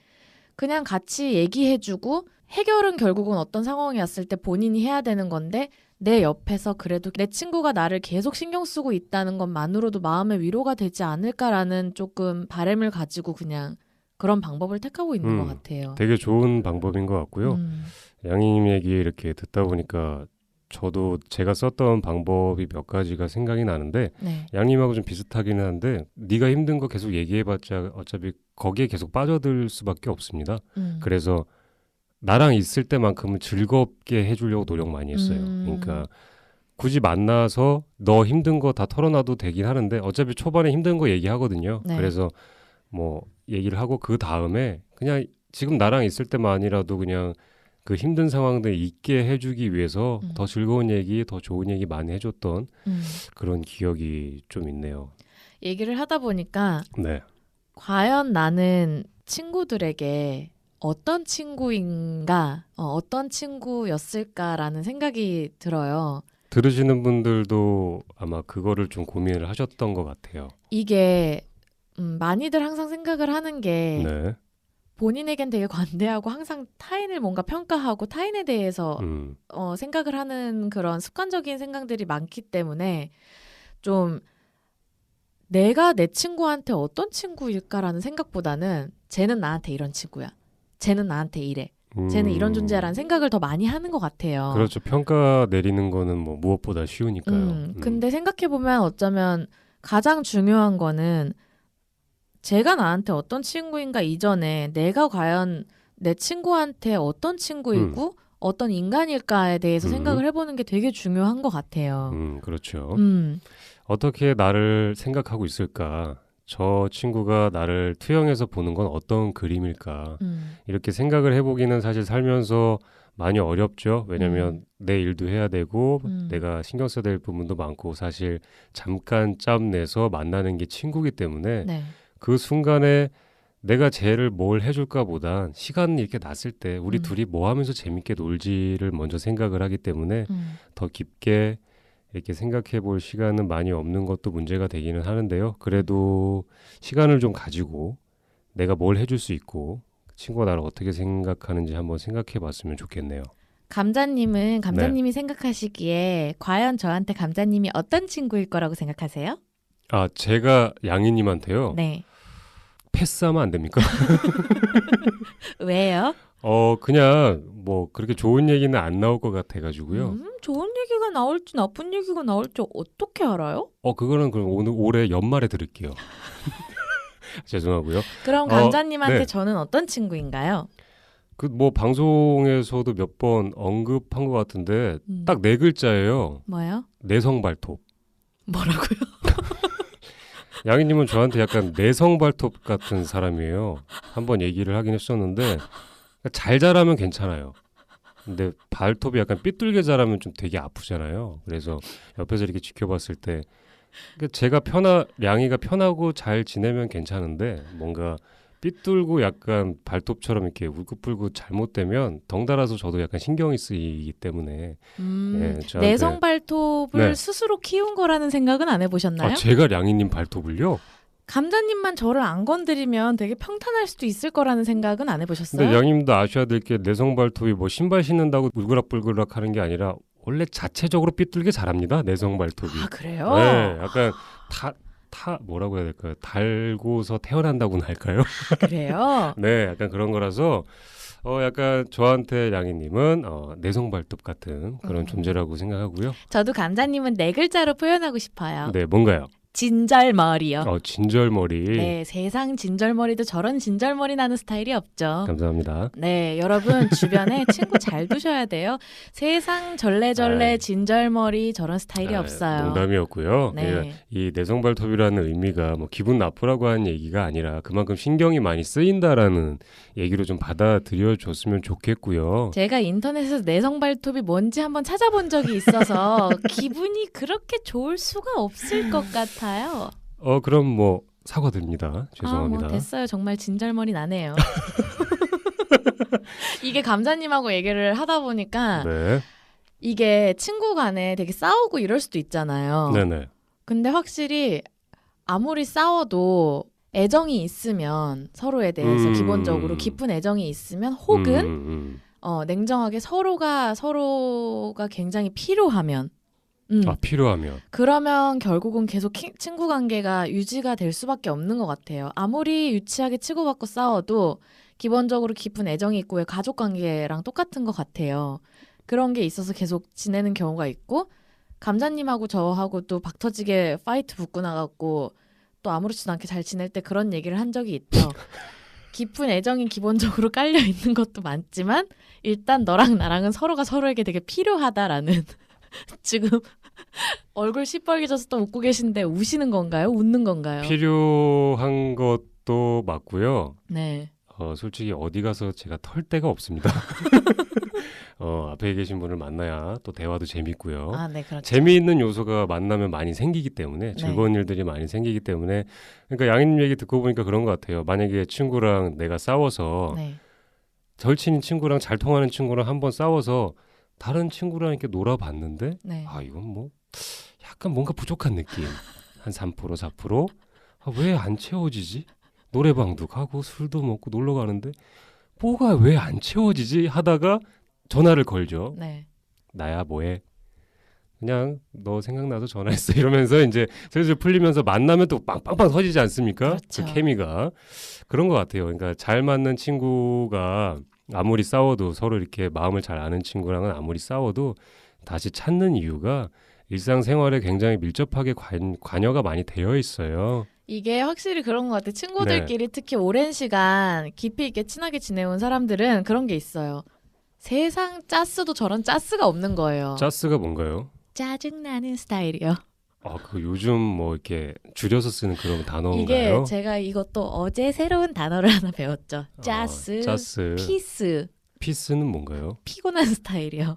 그냥 같이 얘기해주고 해결은 결국은 어떤 상황이 왔을 때 본인이 해야 되는 건데 내 옆에서 그래도 내 친구가 나를 계속 신경 쓰고 있다는 것만으로도 마음의 위로가 되지 않을까라는 조금 바람을 가지고 그냥 그런 방법을 택하고 있는 것 같아요. 되게 좋은 방법인 것 같고요. 양희님 얘기 이렇게 듣다 보니까 저도 제가 썼던 방법이 몇 가지가 생각이 나는데 네. 양님하고 좀 비슷하기는 한데 네가 힘든 거 계속 얘기해봤자 어차피 거기에 계속 빠져들 수밖에 없습니다. 그래서 나랑 있을 때만큼은 즐겁게 해주려고 노력 많이 했어요. 그러니까 굳이 만나서 너 힘든 거 다 털어놔도 되긴 하는데 어차피 초반에 힘든 거 얘기하거든요. 네. 그래서 뭐 얘기를 하고 그 다음에 그냥 지금 나랑 있을 때만이라도 그냥 그 힘든 상황들 있게 해주기 위해서 더 즐거운 얘기, 더 좋은 얘기 많이 해줬던 그런 기억이 좀 있네요. 얘기를 하다 보니까 네. 과연 나는 친구들에게 어떤 친구인가, 어떤 친구였을까라는 생각이 들어요. 들으시는 분들도 아마 그거를 좀 고민을 하셨던 것 같아요. 이게 많이들 항상 생각을 하는 게 네. 본인에겐 되게 관대하고 항상 타인을 뭔가 평가하고 타인에 대해서 생각을 하는 그런 습관적인 생각들이 많기 때문에 좀 내가 내 친구한테 어떤 친구일까라는 생각보다는 쟤는 나한테 이런 친구야. 쟤는 나한테 이래. 쟤는 이런 존재라는 생각을 더 많이 하는 것 같아요. 그렇죠. 평가 내리는 거는 뭐 무엇보다 쉬우니까요. 근데 생각해보면 어쩌면 가장 중요한 거는 제가 나한테 어떤 친구인가 이전에 내가 과연 내 친구한테 어떤 친구이고 어떤 인간일까에 대해서 생각을 해보는 게 되게 중요한 것 같아요. 그렇죠. 어떻게 나를 생각하고 있을까? 저 친구가 나를 투영해서 보는 건 어떤 그림일까? 이렇게 생각을 해보기는 사실 살면서 많이 어렵죠. 왜냐면 내 일도 해야 되고 내가 신경 써야 될 부분도 많고 사실 잠깐 짬 내서 만나는 게 친구기 때문에 네. 그 순간에 내가 쟤를 뭘 해줄까 보단 시간 이렇게 났을 때 우리 둘이 뭐 하면서 재밌게 놀지를 먼저 생각을 하기 때문에 더 깊게 이렇게 생각해 볼 시간은 많이 없는 것도 문제가 되기는 하는데요. 그래도 시간을 좀 가지고 내가 뭘 해줄 수 있고 친구가 나를 어떻게 생각하는지 한번 생각해 봤으면 좋겠네요. 감자님이 생각하시기에 과연 저한테 감자님이 어떤 친구일 거라고 생각하세요? 아, 제가 양희님한테요? 네. 패스하면 안 됩니까? 왜요? 그냥 뭐 그렇게 좋은 얘기는 안 나올 것 같아가지고요. 좋은 얘기가 나올지 나쁜 얘기가 나올지 어떻게 알아요? 그거는 그럼 올해 연말에 들을게요. 죄송하고요. 그럼 감자님한테 네. 저는 어떤 친구인가요? 그 뭐 방송에서도 몇 번 언급한 것 같은데 딱 4글자예요. 뭐요? 내성발톱. 뭐라고요? 양희님은 저한테 약간 내성발톱 같은 사람이에요. 한번 얘기를 하긴 했었는데 잘 자라면 괜찮아요. 근데 발톱이 약간 삐뚤게 자라면 좀 되게 아프잖아요. 그래서 옆에서 이렇게 지켜봤을 때 제가 양이가 편하고 잘 지내면 괜찮은데 뭔가 삐뚤고 약간 발톱처럼 이렇게 울긋불긋 잘못되면 덩달아서 저도 약간 신경이 쓰이기 때문에 저한테 내성 발톱을 스스로 키운 거라는 생각은 안 해보셨나요? 제가 양이님 발톱을요? 감자님만 저를 안 건드리면 되게 평탄할 수도 있을 거라는 생각은 안 해보셨어요? 근데 양님도 아셔야 될 게 내성 발톱이 뭐 신발 신는다고 울그락불그락 하는 게 아니라 원래 자체적으로 삐뚤게 자랍니다. 내성 발톱이. 아, 그래요? 네, 약간 뭐라고 해야 될까요? 달고서 태어난다고나 할까요? 그래요? 네, 약간 그런 거라서 약간 저한테 양희님은 내성 발톱 같은 그런 존재라고 생각하고요. 저도 감자님은 4글자로 표현하고 싶어요. 네, 뭔가요? 진절머리요. 진절머리. 네, 세상 진절머리도 저런 진절머리 나는 스타일이 없죠. 감사합니다. 네, 여러분 주변에 친구 잘 두셔야 돼요. 세상 절레절레 진절머리 저런 스타일이 없어요. 농담이었고요. 네. 이 내성발톱이라는 의미가 뭐 기분 나쁘라고 하는 얘기가 아니라 그만큼 신경이 많이 쓰인다라는 얘기로 좀 받아들여 줬으면 좋겠고요. 제가 인터넷에서 내성발톱이 뭔지 한번 찾아본 적이 있어서 기분이 그렇게 좋을 수가 없을 것 같아요. 그럼 뭐 사과드립니다. 죄송합니다. 됐어요. 정말 진절머리 나네요. 이게 감자님하고 얘기를 하다 보니까 이게 친구 간에 되게 싸우고 이럴 수도 있잖아요. 네네. 근데 확실히 아무리 싸워도 애정이 있으면 서로에 대해서 기본적으로 깊은 애정이 있으면 혹은 냉정하게 서로가 굉장히 필요하면 필요하면 그러면 결국은 계속 친구 관계가 유지가 될 수밖에 없는 것 같아요. 아무리 유치하게 치고받고 싸워도 기본적으로 깊은 애정이 있고 왜 가족 관계랑 똑같은 것 같아요. 그런 게 있어서 계속 지내는 경우가 있고 감자님하고 저하고 또 박터지게 파이트 붙고 나갔고 또 아무렇지도 않게 잘 지낼 때 그런 얘기를 한 적이 있죠. 깊은 애정이 기본적으로 깔려 있는 것도 많지만 일단 너랑 나랑은 서로가 서로에게 되게 필요하다라는 지금 얼굴 시뻘개져서 또 웃고 계신데 우시는 건가요? 웃는 건가요? 필요한 것도 맞고요. 네. 솔직히 어디 가서 제가 털 데가 없습니다. 앞에 계신 분을 만나야 또 대화도 재밌고요. 네, 그렇죠. 재미있는 요소가 만나면 많이 생기기 때문에 즐거운 일들이 많이 생기기 때문에 그러니까 양희님 얘기 듣고 보니까 그런 것 같아요. 만약에 친구랑 내가 싸워서 절친인 친구랑 잘 통하는 친구랑 한번 싸워서 다른 친구랑 이렇게 놀아봤는데 이건 뭐 약간 뭔가 부족한 느낌. 한 3%, 4%? 왜 안 채워지지? 노래방도 가고 술도 먹고 놀러 가는데 뭐가 왜 안 채워지지? 하다가 전화를 걸죠. 나야 뭐해? 그냥 너 생각나서 전화했어 이러면서 이제 슬슬 풀리면서 만나면 또 빵빵빵 터지지 않습니까? 그렇죠. 그 케미가 그런 것 같아요. 그러니까 잘 맞는 친구가 아무리 싸워도 서로 이렇게 마음을 잘 아는 친구랑은 아무리 싸워도 다시 찾는 이유가 일상생활에 굉장히 밀접하게 관여가 많이 되어 있어요. 이게 확실히 그런 것 같아요. 친구들끼리 특히 오랜 시간 깊이 있게 친하게 지내온 사람들은 그런 게 있어요. 세상 짜스도 저런 짜스가 없는 거예요. 짜스가 뭔가요? 짜증나는 스타일이요. 그 요즘 뭐 이렇게 줄여서 쓰는 그런 단어인가요? 이게 제가 이것도 어제 새로운 단어를 하나 배웠죠. 짜스, 피스. 피스는 뭔가요? 피곤한 스타일이요.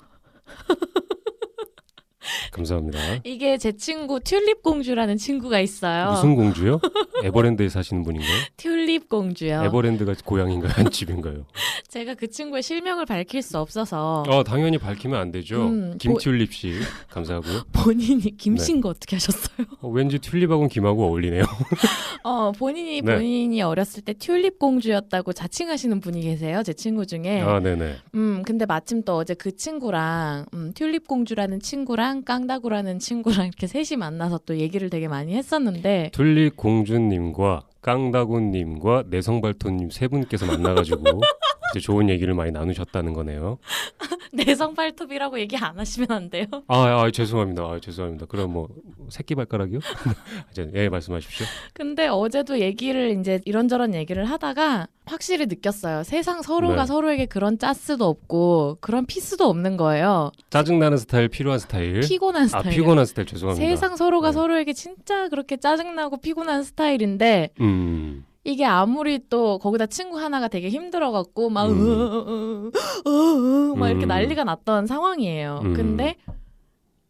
감사합니다. 이게 제 친구 튤립 공주라는 친구가 있어요. 무슨 공주요? 에버랜드에 사시는 분인가요? 튤립 공주요. 에버랜드가 고향인가요? 한 집인가요? 제가 그 친구의 실명을 밝힐 수 없어서 당연히 밝히면 안 되죠. 김튤립 씨 감사하고요. 본인이 김씨인 거 어떻게 하셨어요? 왠지 튤립하고는 김하고 어울리네요. 본인이 어렸을 때 튤립 공주였다고 자칭하시는 분이 계세요. 제 친구 중에. 네네. 근데 마침 또 어제 그 친구랑 튤립 공주라는 친구랑 깡다구라는 친구랑 이렇게 셋이 만나서 또 얘기를 되게 많이 했었는데 튤립 공주님과 깡다구님과 내성발톱님 세 분께서 만나가지고 이제 좋은 얘기를 많이 나누셨다는 거네요. 내성발톱이라고 얘기 안 하시면 안 돼요? 죄송합니다. 죄송합니다. 그럼 뭐 새끼발가락이요? 예, 말씀하십시오. 근데 어제도 얘기를 이제 이런저런 얘기를 하다가 확실히 느꼈어요. 세상 서로가 서로에게 그런 짜스도 없고 그런 피스도 없는 거예요. 짜증나는 스타일, 필요한 스타일. 피곤한 스타일. 피곤한 스타일 죄송합니다. 세상 서로가 서로에게 진짜 그렇게 짜증나고 피곤한 스타일인데 이게 아무리 또 거기다 친구 하나가 되게 힘들어갖고 막 이렇게 난리가 났던 상황이에요. 근데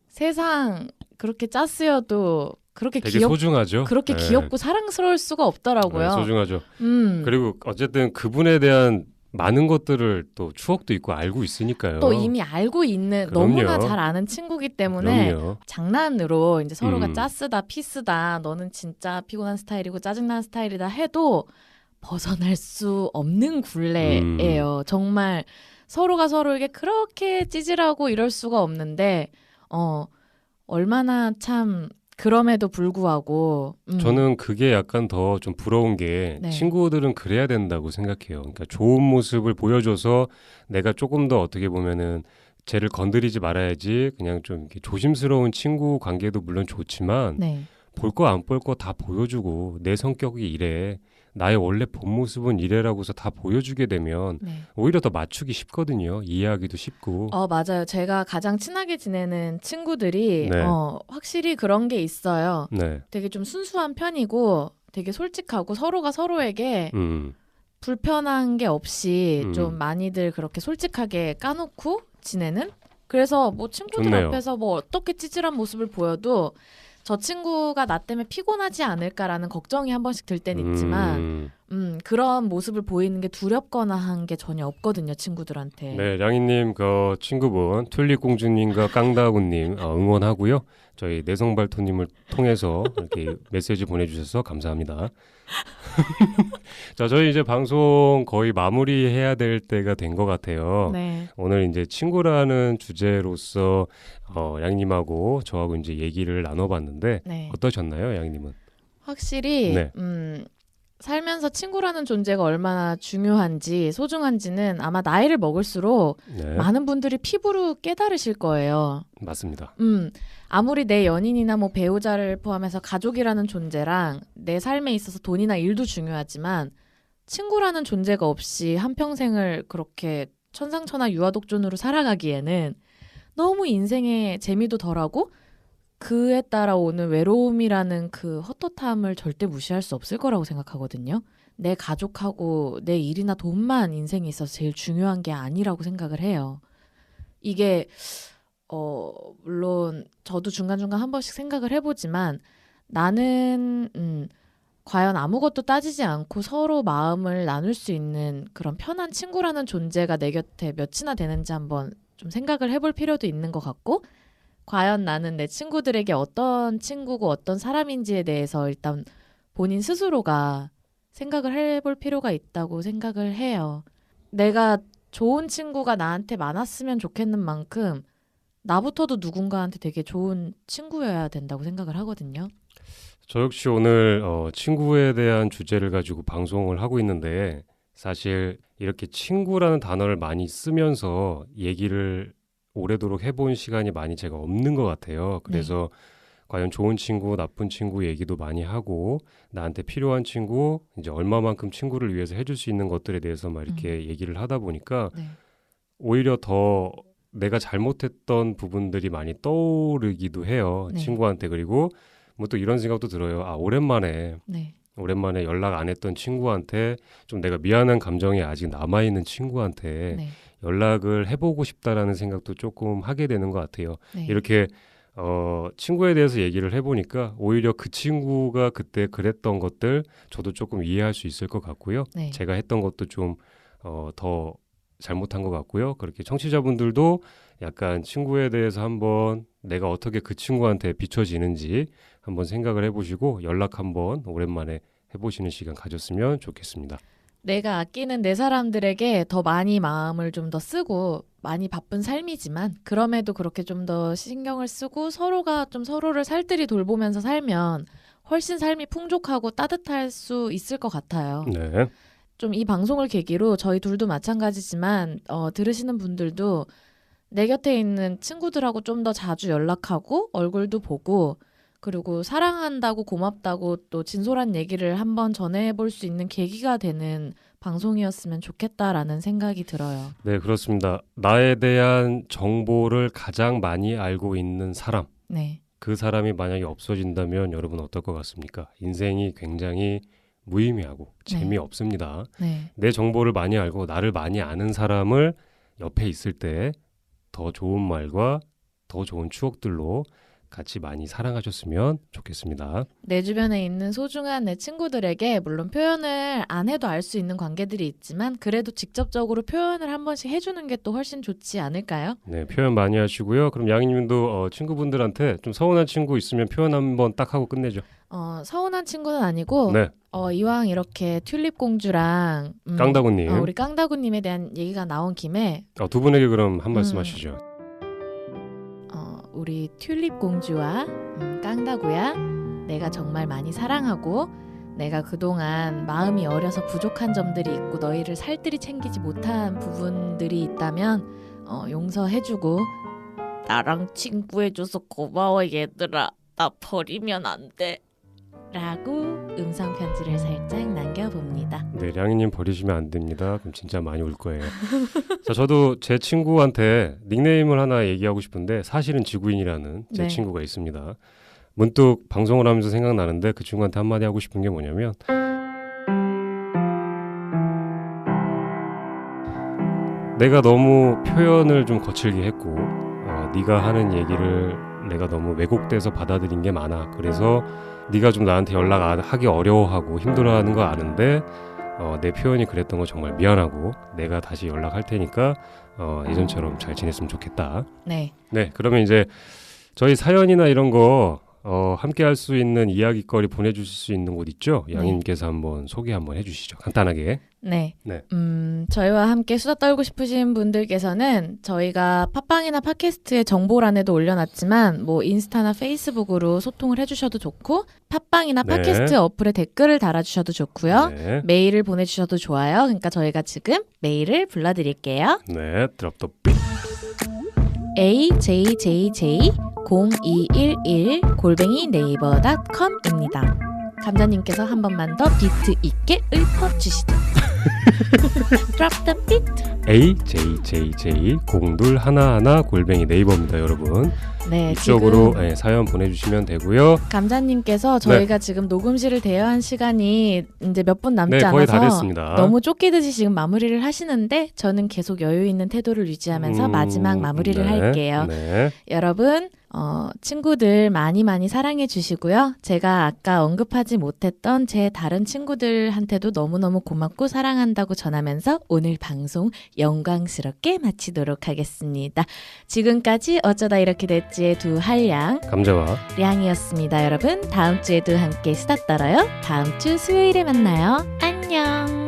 세상 그렇게 짰으여도 그렇게 되게 소중하죠. 그렇게 귀엽고 사랑스러울 수가 없더라고요. 소중하죠. 그리고 어쨌든 그분에 대한 많은 것들을 또 추억도 있고 알고 있으니까요. 또 이미 알고 있는 너무나 잘 아는 친구기 때문에 장난으로 이제 서로가 짜스다 피스다 너는 진짜 피곤한 스타일이고 짜증나는 스타일이다 해도 벗어날 수 없는 굴레예요. 정말 서로가 서로에게 그렇게 찌질하고 이럴 수가 없는데 얼마나 참 그럼에도 불구하고 저는 그게 약간 더 좀 부러운 게 친구들은 그래야 된다고 생각해요. 그러니까 좋은 모습을 보여줘서 내가 조금 더 어떻게 보면은 쟤를 건드리지 말아야지 그냥 좀 이렇게 조심스러운 친구 관계도 물론 좋지만 볼 거 안 볼 거 다 보여주고 내 성격이 이래 나의 원래 본 모습은 이래라고서 다 보여주게 되면 오히려 더 맞추기 쉽거든요. 이해하기도 쉽고. 맞아요. 제가 가장 친하게 지내는 친구들이 확실히 그런 게 있어요. 되게 좀 순수한 편이고 되게 솔직하고 서로가 서로에게 불편한 게 없이 좀 많이들 그렇게 솔직하게 까놓고 지내는? 그래서 뭐 친구들 좋네요. 앞에서 뭐 어떻게 찌질한 모습을 보여도 저 친구가 나 때문에 피곤하지 않을까라는 걱정이 한 번씩 들 땐 있지만 그런 모습을 보이는 게 두렵거나 한 게 전혀 없거든요. 친구들한테. 네, 양희님 그 친구분 튤립공주님과 깡다구님 응원하고요. 저희 내성발토님을 통해서 이렇게 메시지 보내주셔서 감사합니다. 자, 저희 이제 방송 거의 마무리해야 될 때가 된 것 같아요. 네. 오늘 이제 친구라는 주제로서 양님하고 저하고 이제 얘기를 나눠봤는데 네. 어떠셨나요, 양님은? 확실히 네. 살면서 친구라는 존재가 얼마나 중요한지 소중한지는 아마 나이를 먹을수록 네. 많은 분들이 피부로 깨달으실 거예요. 맞습니다. 아무리 내 연인이나 뭐 배우자를 포함해서 가족이라는 존재랑 내 삶에 있어서 돈이나 일도 중요하지만 친구라는 존재가 없이 한평생을 그렇게 천상천하 유아독존으로 살아가기에는 너무 인생의 재미도 덜하고 그에 따라 오는 외로움이라는 그 헛헛함을 절대 무시할 수 없을 거라고 생각하거든요. 내 가족하고 내 일이나 돈만 인생에 있어서 제일 중요한 게 아니라고 생각을 해요. 이게 물론 저도 중간중간 한 번씩 생각을 해보지만 나는 과연 아무것도 따지지 않고 서로 마음을 나눌 수 있는 그런 편한 친구라는 존재가 내 곁에 몇이나 되는지 한번 좀 생각을 해볼 필요도 있는 것 같고 과연 나는 내 친구들에게 어떤 친구고 어떤 사람인지에 대해서 일단 본인 스스로가 생각을 해볼 필요가 있다고 생각을 해요. 내가 좋은 친구가 나한테 많았으면 좋겠는 만큼 나부터도 누군가한테 되게 좋은 친구여야 된다고 생각을 하거든요. 저 역시 오늘 친구에 대한 주제를 가지고 방송을 하고 있는데 사실 이렇게 친구라는 단어를 많이 쓰면서 얘기를 오래도록 해본 시간이 많이 제가 없는 것 같아요. 그래서 과연 좋은 친구, 나쁜 친구 얘기도 많이 하고 나한테 필요한 친구, 이제 얼마만큼 친구를 위해서 해줄 수 있는 것들에 대해서 막 이렇게 얘기를 하다 보니까 오히려 더 내가 잘못했던 부분들이 많이 떠오르기도 해요. 친구한테. 그리고 뭐 또 이런 생각도 들어요. 오랜만에 연락 안 했던 친구한테 좀 내가 미안한 감정이 아직 남아있는 친구한테 연락을 해보고 싶다라는 생각도 조금 하게 되는 것 같아요. 이렇게 친구에 대해서 얘기를 해보니까 오히려 그 친구가 그때 그랬던 것들 저도 조금 이해할 수 있을 것 같고요. 제가 했던 것도 좀 더 잘못한 것 같고요. 그렇게 청취자분들도 약간 친구에 대해서 한번 내가 어떻게 그 친구한테 비춰지는지 한번 생각을 해보시고 연락 한번 오랜만에 해보시는 시간 가졌으면 좋겠습니다. 내가 아끼는 내 사람들에게 더 많이 마음을 좀 더 쓰고 많이 바쁜 삶이지만 그럼에도 그렇게 좀 더 신경을 쓰고 서로가 좀 서로를 살뜰히 돌보면서 살면 훨씬 삶이 풍족하고 따뜻할 수 있을 것 같아요. 네. 좀 이 방송을 계기로 저희 둘도 마찬가지지만 들으시는 분들도 내 곁에 있는 친구들하고 좀 더 자주 연락하고 얼굴도 보고 그리고 사랑한다고 고맙다고 또 진솔한 얘기를 한번 전해볼 수 있는 계기가 되는 방송이었으면 좋겠다라는 생각이 들어요. 네, 그렇습니다. 나에 대한 정보를 가장 많이 알고 있는 사람. 그 사람이 만약에 없어진다면 여러분 어떨 것 같습니까? 인생이 굉장히 무의미하고 재미없습니다. 내 정보를 많이 알고 나를 많이 아는 사람을 옆에 있을 때 더 좋은 말과 더 좋은 추억들로 같이 많이 사랑하셨으면 좋겠습니다. 내 주변에 있는 소중한 내 친구들에게 물론 표현을 안 해도 알 수 있는 관계들이 있지만 그래도 직접적으로 표현을 한 번씩 해주는 게 또 훨씬 좋지 않을까요? 네, 표현 많이 하시고요. 그럼 양희님도 친구분들한테 좀 서운한 친구 있으면 표현 한번 딱 하고 끝내죠. 서운한 친구는 아니고 이왕 이렇게 튤립 공주랑 깡다구님 우리 깡다구님에 대한 얘기가 나온 김에 두 분에게 그럼 한 말씀 하시죠. 우리 튤립 공주와 깡다구야, 내가 정말 많이 사랑하고 내가 그동안 마음이 어려서 부족한 점들이 있고 너희를 살뜰히 챙기지 못한 부분들이 있다면 용서해주고 나랑 친구해줘서 고마워 얘들아, 나 버리면 안 돼 라고 음성편지를 살짝 남겨봅니다. 네, 량이님 버리시면 안 됩니다. 그럼 진짜 많이 울 거예요. 자, 저도 제 친구한테 닉네임을 하나 얘기하고 싶은데 사실은 지구인이라는 제 친구가 있습니다. 문득 방송을 하면서 생각나는데 그 친구한테 한마디 하고 싶은 게 뭐냐면 내가 너무 표현을 좀 거칠게 했고 네가 하는 얘기를 내가 너무 왜곡돼서 받아들인 게 많아. 그래서 네가 좀 나한테 연락하기 어려워하고 힘들어하는 거 아는데 내 표현이 그랬던 거 정말 미안하고 내가 다시 연락할 테니까 예전처럼 잘 지냈으면 좋겠다. 네, 그러면 이제 저희 사연이나 이런 거 함께 할 수 있는 이야기거리 보내주실 수 있는 곳 있죠? 양님께서 한번 소개 한번 해주시죠. 간단하게. 네. 네. 저희와 함께 수다 떨고 싶으신 분들께서는 저희가 팟빵이나 팟캐스트의 정보란에도 올려놨지만 뭐 인스타나 페이스북으로 소통을 해주셔도 좋고 팟빵이나 네. 팟캐스트 어플에 댓글을 달아주셔도 좋고요. 네. 메일을 보내주셔도 좋아요. 그러니까 저희가 지금 메일을 불러드릴게요. 네. 드롭 더 빗. ajjj0211@네이버.com입니다. 감자님께서 한 번만 더 비트 있게 읊어주시죠. Drop the beat. ajjj0211@네이버입니다, 여러분. 네, 이쪽으로 지금 사연 보내주시면 되고요. 감자님께서 저희가 지금 녹음실을 대여한 시간이 이제 몇 분 남지 네, 거의 다 않아서 됐습니다. 너무 쫓기듯이 지금 마무리를 하시는데 저는 계속 여유 있는 태도를 유지하면서 마지막 마무리를 네, 할게요. 네. 여러분 친구들 많이 사랑해 주시고요. 제가 아까 언급하지 못했던 제 다른 친구들한테도 너무너무 고맙고 사랑한다고 전하면서 오늘 방송 영광스럽게 마치도록 하겠습니다. 지금까지 어쩌다 이렇게 됐지의 두 한량 감자와 량이었습니다. 여러분 다음 주에도 함께 수다 떨어요. 다음 주 수요일에 만나요. 안녕.